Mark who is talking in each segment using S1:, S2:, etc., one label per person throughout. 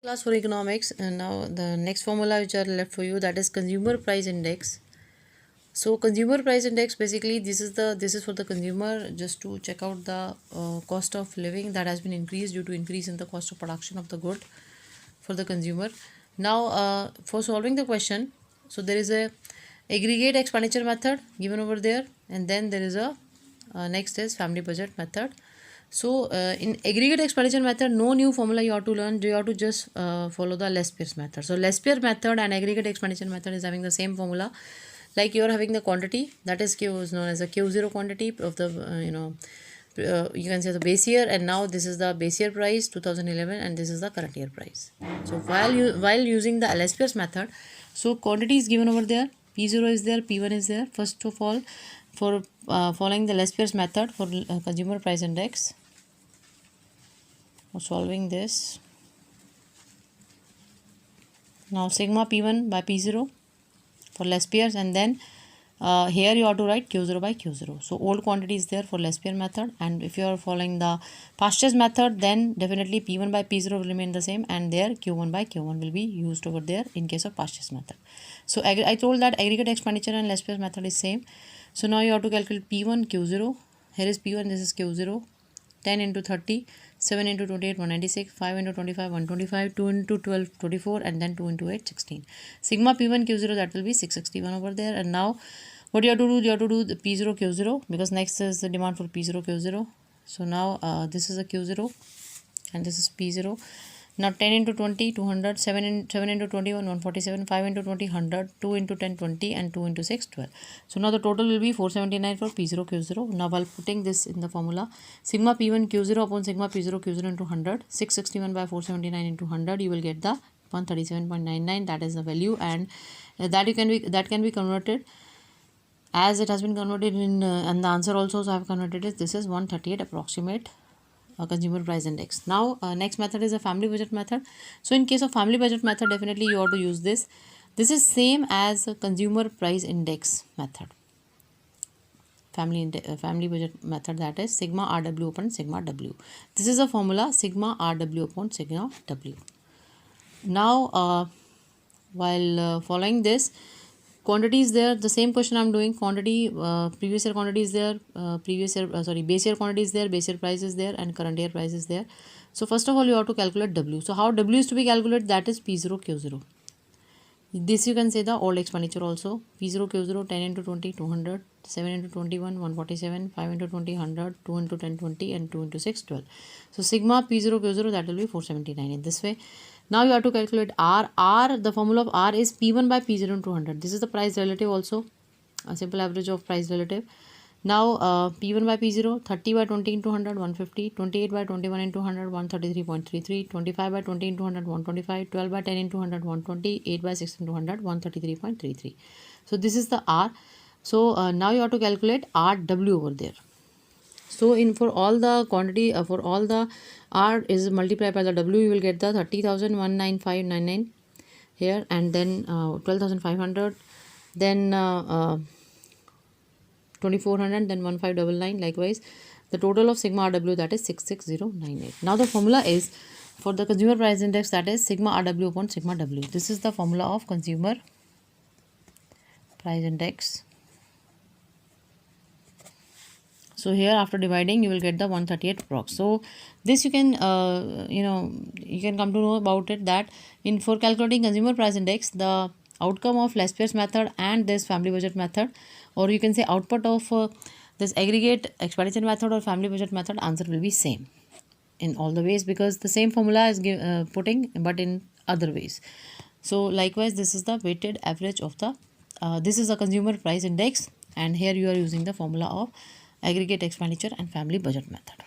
S1: Class for economics, and now the next formula which are left for you, that is consumer price index. So consumer price index, basically this is for the consumer, just to check out the cost of living that has been increased due to increase in the cost of production of the good for the consumer. Now for solving the question, so there is a aggregate expenditure method given over there, and then there is a next is family budget method. So in aggregate expenditure method, no new formula you have to learn. You have to just follow the Lespier's method. So Lespier's method and aggregate expenditure method is having the same formula. Like you are having the quantity, that is Q is known as a Q0 quantity of the you can say the base year, and now this is the base year price 2011, and this is the current year price. So while using the Lespier's method, so quantity is given over there, P0 is there, P1 is there. First of all, for following the Lespier's method for consumer price index, for solving this, now sigma P1 by P0 for Lespier's, and then here you have to write Q0 by Q0. So old quantity is there for Lespier method, and if you are following the Pasteur's method, then definitely P1 by P0 will remain the same, and there Q1 by Q1 will be used over there in case of Pasteur's method. So I told that aggregate expenditure and Lespier's method is same. So now you have to calculate P1 Q0. Here is P1, this is Q0. 10 into 30, 7 into 28, 196, 5 into 25, 125, 2 into 12, 24, and then 2 into 8, 16. Sigma P1 Q0, that will be 661 over there. And now what you have to do, you have to do the P0 Q0, because next is the demand for P0 Q0. So now this is a Q0 and this is P0. Now 10 into 20, 200, 7 into 21, 147, 5 into 20, 100, 2 into 10, 20, and 2 into 6, 12. So now the total will be 479 for P0 Q0. Now while putting this in the formula, sigma P1 Q0 upon sigma P0 Q0 into 100, 661 by 479 into 100, you will get the 137.99. That is the value, and that can be converted as it has been converted in and the answer also, so I have converted it. This is 138 approximate consumer price index. Now next method is a family budget method. So in case of family budget method, definitely you have to use this. This is same as a consumer price index method. Family budget method, that is sigma RW upon sigma W. This is a formula, sigma RW upon sigma W. Now while following this, quantity is there, the same question I'm doing. Quantity, previous year quantity is there, base year quantity is there, base year price is there, and current year price is there. So first of all, you have to calculate W. So how W is to be calculated? That is P0 Q0. This you can say the old expenditure also. P0 Q0, 10 into 20, 200, 7 into 21, 147, 5 into 20, 100, 2 into 10, 20, and 2 into 6, 12. So sigma P0 Q0, that will be 479 in this way. Now you have to calculate R. R, the formula of R is P1 by P0 into 100. This is the price relative also, a simple average of price relative. Now P1 by P0, 30 by 20 into 100, 150, 28 by 21 into 100, 133.33, 25 by 20 into 100, 125, 12 by 10 into 100, 120, 8 by 6 into 100, 133.33. So this is the R. So now you have to calculate RW over there. So in for all the quantity, for all the R is multiplied by the W, you will get the 30,195.99 here, and then 12,500, then 2,400, then 1,599. Likewise, the total of sigma RW, that is 66098. Now the formula is for the consumer price index, that is sigma RW upon sigma W. This is the formula of consumer price index. So here after dividing, you will get the 138 approx. So this you can you can come to know about it, that in for calculating consumer price index, the outcome of Lespier's method and this family budget method, or you can say output of this aggregate expenditure method or family budget method, answer will be same in all the ways, because the same formula is putting but in other ways. So likewise, this is the weighted average of the this is a consumer price index, and here you are using the formula of aggregate expenditure and family budget method.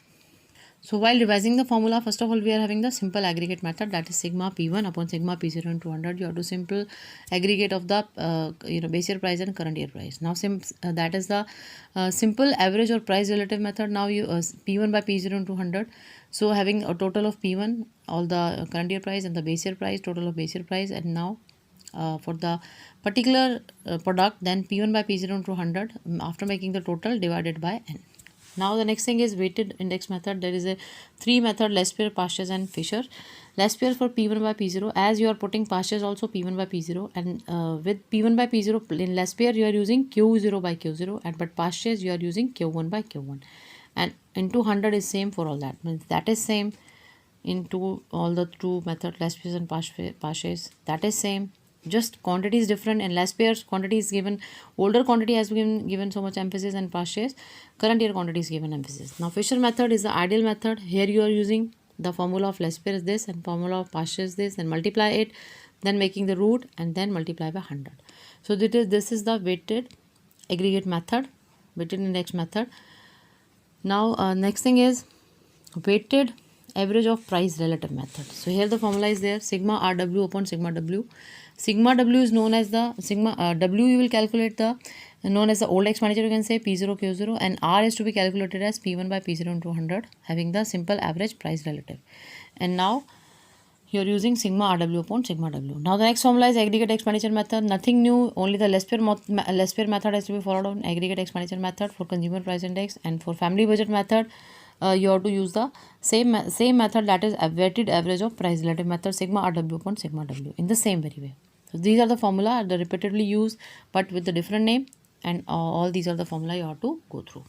S1: So while revising the formula, first of all, we are having the simple aggregate method, that is sigma P1 upon sigma P0 into 100. You have to simple aggregate of the base year price and current year price. Now that is the simple average or price relative method. Now you P1 by P0 into 100. So having a total of P1, all the current year price, and the base year price, total of base year price, and now for the particular product, then P1 by P0 into 100 after making the total divided by N. Now the next thing is weighted index method. There is a three method: Lespier, Pasteur's, and Fisher. less pairs for P1 by P0, as you are putting past shares also P1 by P0, and with P1 by P0 in less pair you are using Q0 by Q0, and but past shares you are using Q1 by Q1, and into 100 is same for all that, means that is same into all the two method, less pairs and past shares, that is same, just quantity is different. In less pairs quantity is given, older quantity has been given so much emphasis, and past shares current year quantity is given emphasis. Now Fisher method is the ideal method. Here you are using the formula of less pair is this and formula of past shares this, then multiply it, then making the root, and then multiply by 100. So this is the weighted aggregate method, weighted index method. Now next thing is weighted average of price relative method. So here the formula is there, sigma RW upon sigma W. Sigma W is known as the sigma W you will calculate the known as the old expenditure, you can say P0 Q0, and R is to be calculated as P1 by P0 into 100, having the simple average price relative. And now you are using sigma RW upon sigma W. Now the next formula is aggregate expenditure method. Nothing new, only the less pair method has to be followed on aggregate expenditure method for consumer price index, and for family budget method you have to use the same method, that is weighted average of price relative method, sigma RW upon sigma W, in the same very way. So these are the formula, they repeatedly used but with the different name, and all these are the formula you have to go through.